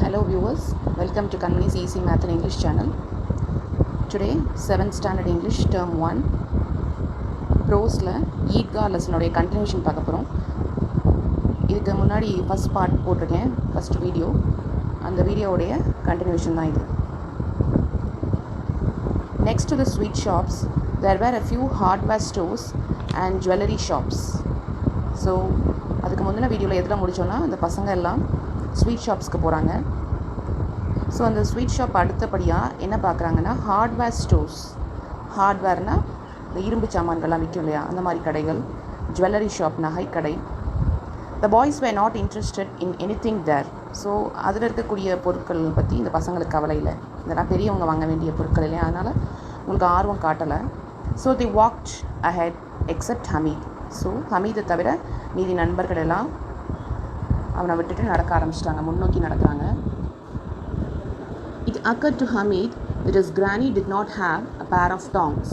Hello viewers, welcome to Kanmani's Easy Math and English channel. Today 7th standard English term 1 prose-ல ஈட்கா லெசனுடைய continuation பார்க்க போகிறோம். இதுக்கு முன்னாடி first part போட்டிருக்கேன், first video. அந்த வீடியோவுடைய continuation தான் இது. Next to the sweet shops, there were a few hardware stores and jewelry shops. So அதுக்கு முந்தின வீடியோவில் எதில் முடித்தோன்னா அந்த பசங்க எல்லாம் ஸ்வீட் ஷாப்ஸ்க்கு போகிறாங்க. ஸோ அந்த ஸ்வீட் ஷாப் அடுத்தபடியாக என்ன பார்க்குறாங்கன்னா ஹார்ட்வேர் ஸ்டோர்ஸ். ஹார்ட்வேர்னால் இந்த இரும்பு சாமான்கள்லாம் விற்கும் இல்லையா, அந்த மாதிரி கடைகள். ஜுவல்லரி ஷாப், நகை கடை. The boys were not interested in anything there. So அதில் இருக்கக்கூடிய பொருட்கள் பற்றி இந்த பசங்களுக்கு கவலை இல்லை. இதெல்லாம் பெரியவங்க வாங்க வேண்டிய பொருட்கள் இல்லையா, அதனால் உங்களுக்கு ஆர்வம் காட்டலை. So the walked ahead except Hameed. So ஹமீதை தவிர மீதி நண்பர்கள் எல்லாம் அவனை விட்டுட்டு நடக்க ஆரம்பிச்சிட்டாங்க, முன்னோக்கி நடக்கிறாங்க. It occurred to Hamid that his granny did not have a pair of tongs.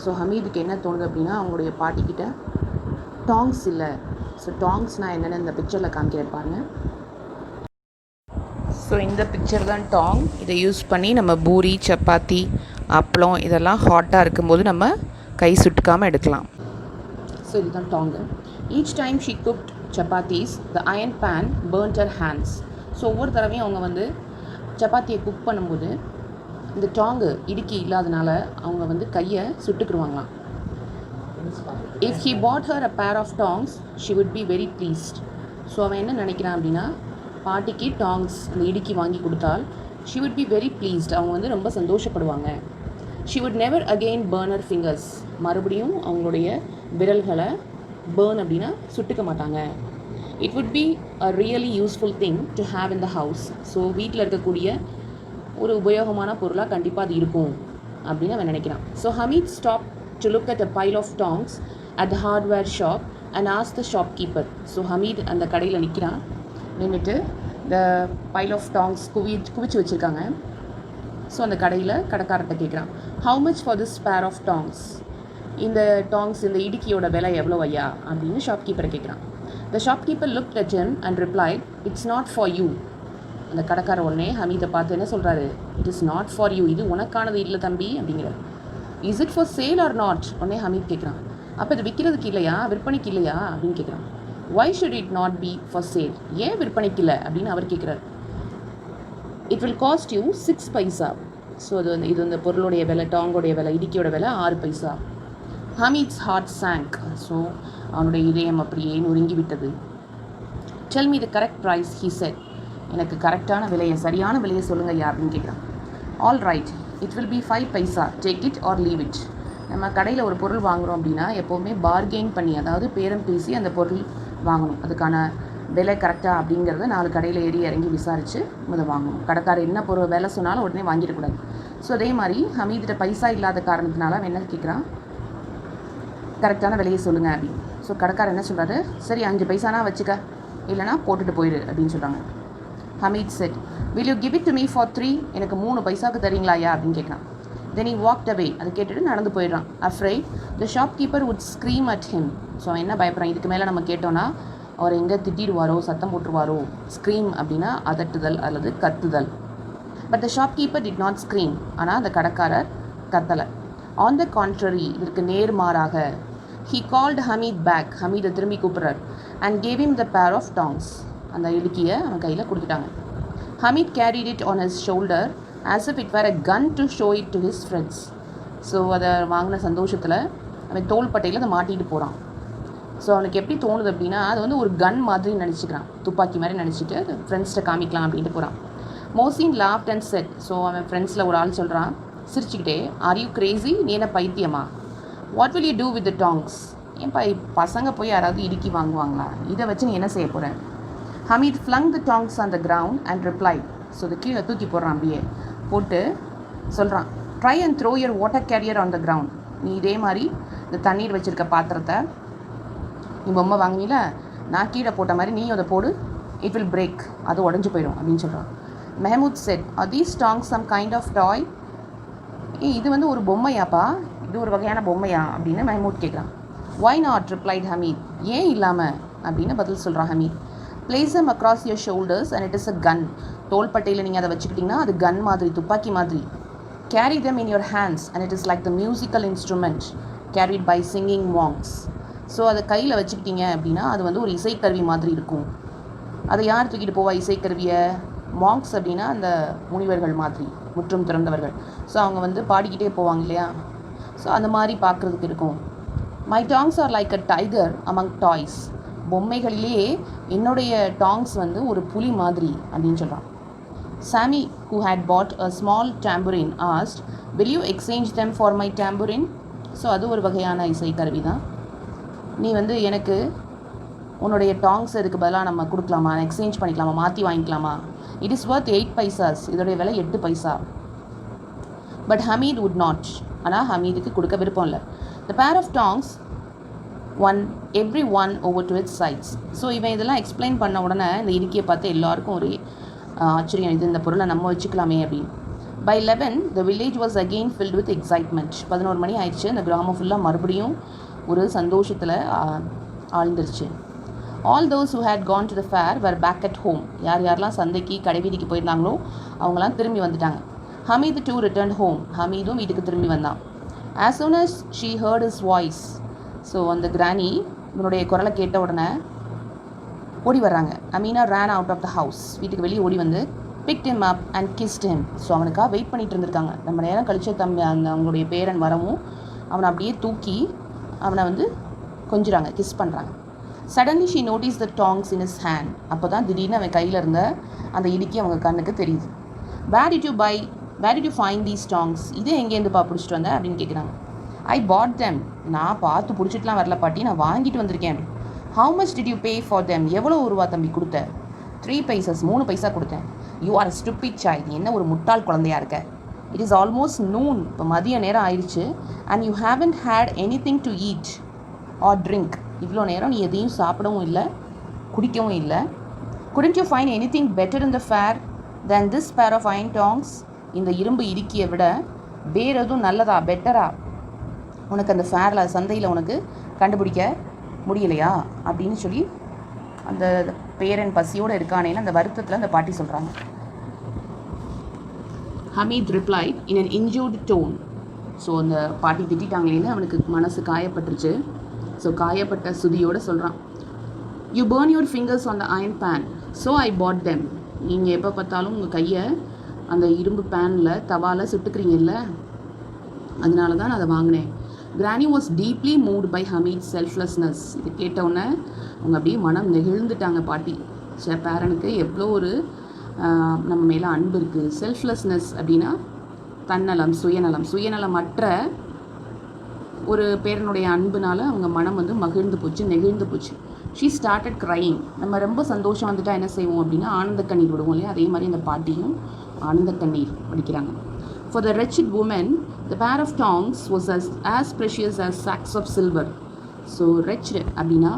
So ஹமீதுக்கு என்ன தோணுது அப்படின்னா, அவங்களுடைய பாட்டிக்கிட்ட டாங்ஸ் இல்லை. ஸோ டாங்ஸ்னால் என்னென்னு இந்த பிக்சரில் காமிக்கிறேன் பாருங்க. ஸோ இந்த பிக்சர் தான் டாங். இதை யூஸ் பண்ணி நம்ம பூரி, சப்பாத்தி, அப்பளம் இதெல்லாம் ஹாட்டாக இருக்கும்போது நம்ம கை சுட்டுக்காமல் எடுக்கலாம். ஸோ இதுதான் tong. Each time she cooked chapatis the iron pan burnt her hands. So ஒவ்வொரு தடவையும் அவங்க வந்து சப்பாத்தியை குக் பண்ணும்போது இந்த டாங்கு இடுக்கி இல்லாதனால அவங்க வந்து கையை சுட்டுக்குருவாங்களாம். If he bought her a pair of tongs she would be very pleased. So அவன் என்ன நினைக்கிறான் அப்படின்னா, பாட்டிக்கு டாங்ஸ் அந்த இடுக்கி வாங்கி கொடுத்தால் she would be very pleased, அவங்க வந்து ரொம்ப சந்தோஷப்படுவாங்க. She would never again burn her fingers. மறுபடியும் அவங்களுடைய விரல்களை பேர்ன் அப்படின்னா சுட்டுக்க மாட்டாங்க. It would be a really useful thing to have in the house. So வீட்டில் இருக்கக்கூடிய ஒரு உபயோகமான பொருளாக கண்டிப்பாக அது இருக்கும் அப்படின்னு அவன் நினைக்கிறான். So Hameed stop to look at a pile of tongs at the hardware shop and ask the shopkeeper. So Hameed அந்த கடையில் நிற்கிறான். நின்றுட்டு இந்த பைல் ஆஃப் டாங்ஸ் குவிச்சு வச்சுருக்காங்க. ஸோ அந்த கடையில் கடைக்காரர்கிட்ட கேட்குறான், how much for this pair of tongs? இந்த டாங்ஸ், இந்த இடுக்கியோட விலை எவ்வளோ ஐயா அப்படின்னு ஷாப்கீப்பரை கேட்குறான். The shopkeeper looked at him and replied, it's not for you. அந்த கடைக்கார உடனே ஹமீதை பார்த்து என்ன சொல்கிறாரு, it is not for you, இது உனக்கானது இல்லை தம்பி அப்படிங்கிறார். Is it for sale or not? உடனே ஹமீத் கேட்குறான், அப்போ இது விற்கிறதுக்கு இல்லையா, விற்பனைக்கு இல்லையா அப்படின்னு கேட்குறான். Why should it not be for sale? ஏன் விற்பனைக்கு இல்லை அப்படின்னு அவர் கேட்குறார். It will cost you 6 paisa. So இது இந்த பொருளுடைய விலை, டாங்கோடைய விலை, இடுக்கியோட விலை 6 paisa. Hameed's heart sank. So அவனுடைய இதயம் அப்படியே நொறுங்கி விட்டது. Tell me the correct price, he said. எனக்கு கரெக்டான விலையை, சரியான விலையை சொல்லுங்கள் யா அப்படின்னு கேட்குறான். All right, it will be 5 paisa, take it or leave it. நம்ம கடையில் ஒரு பொருள் வாங்குகிறோம் அப்படின்னா எப்போவுமே பார்கெயின் பண்ணி, அதாவது பேரம் பேசி அந்த பொருள் வாங்கணும். அதுக்கான விலை கரெக்டாக அப்படிங்கிறத 4 கடையில் ஏறி இறங்கி விசாரித்து அதை வாங்கணும். கடைக்காரர் என்ன பொருள் விலை சொன்னாலும் உடனே வாங்கிடக்கூடாது. ஸோ அதே மாதிரி ஹமீதிட்ட பைசா இல்லாத காரணத்தினால அவன் என்ன கேட்குறான், கரெக்டான விலையை சொல்லுங்கள் அப்படின்னு. ஸோ கடைக்காரர் என்ன சொல்கிறாரு, சரி 5 பைசானா வச்சுக்க, இல்லைனா போட்டுட்டு போயிடு அப்படின்னு சொல்கிறாங்க. Hameed said, will you give it to me for 3? எனக்கு 3 பைசாவுக்கு தரீங்களாயா அப்படின்னு கேட்குறான். தென் he walked away. அதை கேட்டுட்டு நடந்து போயிடுறான். afraid the shopkeeper would scream at him. So அவன் என்ன பயப்படுறான், இதுக்கு மேலே நம்ம கேட்டோன்னா அவர் எங்கே திட்டிடுவாரோ, சத்தம் போட்டுருவாரோ. ஸ்க்ரீம் அப்படின்னா அதட்டுதல் அல்லது கத்துதல். But the shopkeeper did not scream. ஆனால் அந்த கடைக்காரர் கத்தலை. ஆன் த கான்ட்ரரி, இதற்கு நேர்மாறாக, he called Hamid back. ஹமீதை திரும்பி கூப்பிட்றார். and gave him the pair of tongs. அந்த இடுக்கியை அவன் கையில் கொடுத்துட்டாங்க. Hamid carried it on his shoulder as if it were a gun to show it to his friends. So அதை வாங்கின சந்தோஷத்தில் அவன் தோள்பட்டையில் அதை மாட்டிட்டு போகிறான். ஸோ அவனுக்கு எப்படி தோணுது அப்படின்னா, அது வந்து ஒரு கன் மாதிரி நினச்சிக்கிறான், துப்பாக்கி மாதிரி நினச்சிட்டு அது ஃப்ரெண்ட்ஸ்கிட்ட காமிக்கலாம் அப்படின்ட்டு போகிறான். Mohsin loft and set. So அவன் ஃப்ரெண்ட்ஸில் ஒரு ஆள் சொல்கிறான் சிரிச்சுக்கிட்டே, ஆர் யூ கிரேசி? நீ என்ன பைத்தியமா? What will you do with the tongs? ஏன் பசங்க போய் யாராவது இடுக்கி வாங்குவாங்களா? இதை வச்சு நீ என்ன செய்ய போகிற? Hameed flung the tongs on the ground and replied. So இது கீழே தூக்கி போடுறான், அப்படியே போட்டு சொல்கிறான், try and throw your water carrier on the ground. நீ இதே மாதிரி இந்த தண்ணீர் வச்சுருக்க பாத்திரத்தை நீ பொம்மை வாங்கினில, நான் கீழே போட்ட மாதிரி நீ அதை போடு, இட் வில் பிரேக், அது உடஞ்சி போயிடும் அப்படின்னு சொல்கிறான். Mehmood said, are these tongs some kind of toy? இது வந்து ஒரு பொம்மையாப்பா, இது ஒரு வகையான பொம்மையா அப்படின்னு மெஹமூத் கேட்குறான். Why not replied Hameed. ஏன் இல்லாமல் அப்படின்னு பதில் சொல்கிறான் Hamid. place them across your shoulders and it is a gun. தோள்பட்டையில் நீங்கள் அதை வச்சுக்கிட்டிங்கன்னா அது கன் மாதிரி, துப்பாக்கி மாதிரி. Carry them in your hands and it is like the musical instrument carried by singing monks. So அதை கையில் வச்சுக்கிட்டீங்க அப்படின்னா அது வந்து ஒரு இசைக்கருவி மாதிரி இருக்கும். அதை யார் தூக்கிட்டு போவா இசைக்கருவியை? மாங்க்ஸ் அப்படின்னா அந்த முனிவர்கள் மாதிரி, முற்றும் திறந்தவர்கள். ஸோ அவங்க வந்து பாடிக்கிட்டே போவாங்க இல்லையா? ஸோ அந்த மாதிரி பார்க்குறதுக்கு இருக்கும். My tongs are like a tiger among toys. பொம்மைகளிலேயே என்னுடைய டாங்ஸ் வந்து ஒரு புலி மாதிரி அப்படின்னு சொல்கிறான். சாமி who had bought a small tambourine asked, will you exchange them for my tambourine? So அது ஒரு வகையான இசைக்கருவி தான். நீ வந்து எனக்கு உன்னுடைய டாங்ஸ் இதுக்கு பதிலாக நம்ம கொடுக்கலாமா, எக்ஸ்சேஞ்ச் பண்ணிக்கலாமா, மாற்றி வாங்கிக்கலாமா? It is worth 8 paisas. இதோடைய விலை 8 பைசா. But Hameed would not. ஆனால் ஹமீதுக்கு கொடுக்க விருப்பம் இல்லை. The pair of tongs every one over to its sides. So இவன் இதெல்லாம் எக்ஸ்பிளைன் பண்ண உடனே இந்த இடுக்கியை பார்த்து எல்லாருக்கும் ஒரு ஆச்சரியம், இது இந்த பொருளை நம்ம வச்சுக்கலாமே அப்படின்னு. By 11 the village was again filled with excitement. 11 மணி ஆயிடுச்சு. இந்த கிராமம் ஃபுல்லாக மறுபடியும் ஒரு சந்தோஷத்தில் ஆழ்ந்துருச்சு. All those who had gone to the fair were back at home. யாரெல்லாம் சந்தைக்கு கடைவீதிக்கு போயிருந்தாங்களோ அவங்களாம் திரும்பி வந்துட்டாங்க. Hameed too returned home. ஹமீதும் வீட்டுக்கு திரும்பி வந்தான். as soon as she heard his voice. So அந்த கிராணி இவனுடைய குரலை கேட்ட உடனே ஓடி வர்றாங்க. Amina ran out of the house. வீட்டுக்கு வெளியே ஓடி வந்து picked him up and kissed him. So அவனுக்காக வெயிட் பண்ணிகிட்டு இருந்திருக்காங்க. நம்ம நேரம் கழிச்ச அவங்களுடைய பேரன் வரவும் அவனை அப்படியே தூக்கி அவனை வந்து கொஞ்சுறாங்க, கிஸ் பண்ணுறாங்க. Suddenly she notice the tongs in his hand. அப்போ தான் திடீர்னு அவன் கையில் இருந்த அந்த இடுக்கி அவங்க கண்ணுக்கு தெரியுது. Where did you find these tongs? இதே எங்கேருந்துப்பா பிடிச்சிட்டு வந்தேன் அப்படின்னு கேட்குறாங்க. I bought them. நான் பார்த்து பிடிச்சிட்டுலாம் வரல பாட்டி, நான் வாங்கிட்டு வந்திருக்கேன். How much did you pay for them? எவ்வளோ ரூபா தம்பி கொடுத்த? 3 பைசாஸ். 3 பைசா கொடுத்தேன். You are a stupid child. என்ன ஒரு முட்டாள் குழந்தையா இருக்க. It is almost noon. இப்போ மதிய நேரம் ஆயிடுச்சு. And you haven't had anything to eat or drink. இவ்வளோ நேரம் நீ எதையும் சாப்பிடவும் இல்லை, குடிக்கவும் இல்லை. couldn't you find anything better in the fair than this pair of iron tongs? இந்த இரும்பு இடுக்கியை விட வேறு எதுவும் நல்லதா, பெட்டரா உனக்கு அந்த ஃபேரில் சந்தையில் உனக்கு கண்டுபிடிக்க முடியலையா அப்படின்னு சொல்லி அந்த பேரன் பசியோடு இருக்கானேன்னு அந்த வருத்தத்தில் அந்த பாட்டி சொல்கிறாங்க. Hameed replied in an injured tone. So அந்த பாட்டி திட்டாங்களேன்னு அவனுக்கு மனசு காயப்பட்டுருச்சு. ஸோ காயப்பட்ட சுதியோடு சொல்கிறான். You burn your fingers on the iron pan, so I bought them. நீங்கள் எப்போ பார்த்தாலும் உங்கள் கையை அந்த இரும்பு பேனில் தவாவில் சுட்டுக்கிறீங்கல்ல, அதனால தான் நான் அதை வாங்கினேன். Granny was deeply moved by Hameed selflessness. இது கேட்டவுடனே அவங்க அப்படியே மனம் நெகிழ்ந்துட்டாங்க பாட்டி. பேரனுக்கு எவ்வளோ ஒரு நம்ம மேலே அன்பு இருக்குது. செல்ஃப்லெஸ்னஸ் அப்படின்னா தன்னலம், சுயநலமற்ற ஒரு பேரனுடைய அன்புனால அவங்க மனம் வந்து மகிழ்ந்து போச்சு, நெகிழ்ந்து போச்சு. She started crying. நம்ம ரொம்ப சந்தோஷம் வந்துட்டால் என்ன செய்வோம் அப்படின்னா ஆனந்த கண்ணீர் விடுவோம் இல்லையா? அதே மாதிரி இந்த பாட்டியும் ஆனந்த கண்ணீர் வடிக்கிறாங்க. For the wretched woman the pair of tongs was as precious as sacks of silver. So wretched அப்படின்னா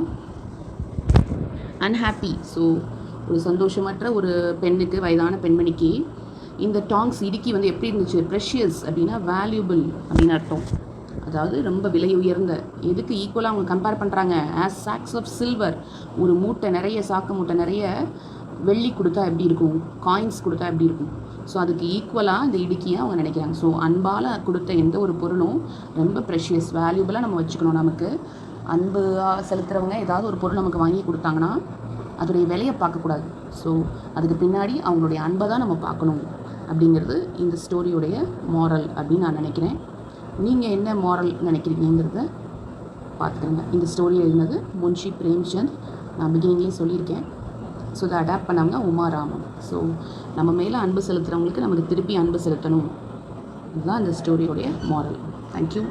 அன்ஹாப்பி. ஸோ ஒரு சந்தோஷமற்ற ஒரு பெண்ணுக்கு, வயதான பெண்மணிக்கு இந்த டாங்ஸ் இடுக்கி வந்து எப்படி இருந்துச்சு? ப்ரெஷியஸ் அப்படின்னா வேல்யூபிள் அப்படின்னு அர்த்தம். அதாவது ரொம்ப விலை உயர்ந்த. எதுக்கு ஈக்குவலாக அவங்க கம்பேர் பண்ணுறாங்க? As sacks of silver. ஒரு மூட்டை நிறைய, சாக்கு மூட்டை நிறைய வெள்ளி கொடுத்தா எப்படி இருக்கும், காயின்ஸ் கொடுத்தா எப்படி இருக்கும்? ஸோ அதுக்கு ஈக்குவலாக இந்த இடுக்கியை அவங்க நினைக்கிறாங்க. ஸோ அன்பால் கொடுத்த எந்த ஒரு பொருளும் ரொம்ப ப்ரெஷியஸ், வேல்யூபிளாக நம்ம வச்சுக்கணும். நமக்கு அன்பு செலுத்துகிறவங்க ஏதாவது ஒரு பொருள் நமக்கு வாங்கி கொடுத்தாங்கன்னா அதோடைய விலையை பார்க்கக்கூடாது. ஸோ அதுக்கு பின்னாடி அவங்களுடைய அன்பை தான் நம்ம பார்க்கணும் அப்படிங்கிறது இந்த ஸ்டோரியோடைய மாரல் அப்படின்னு நான் நினைக்கிறேன். நீங்கள் என்ன மாரல் நினைக்கிறீங்கிறத பார்த்துக்கோங்க. இந்த ஸ்டோரி எழுதினது முன்ஷி பிரேம்சந்த். நான் பிகினிங்லேயே சொல்லியிருக்கேன். ஸோ இதை அடாப்ட் பண்ணவங்க உமா ராமன். ஸோ நம்ம மேலே அன்பு செலுத்துகிறவங்களுக்கு நமக்கு திருப்பி அன்பு செலுத்தணும். இதுதான் இந்த ஸ்டோரியோடைய மாரல். தேங்க்யூ.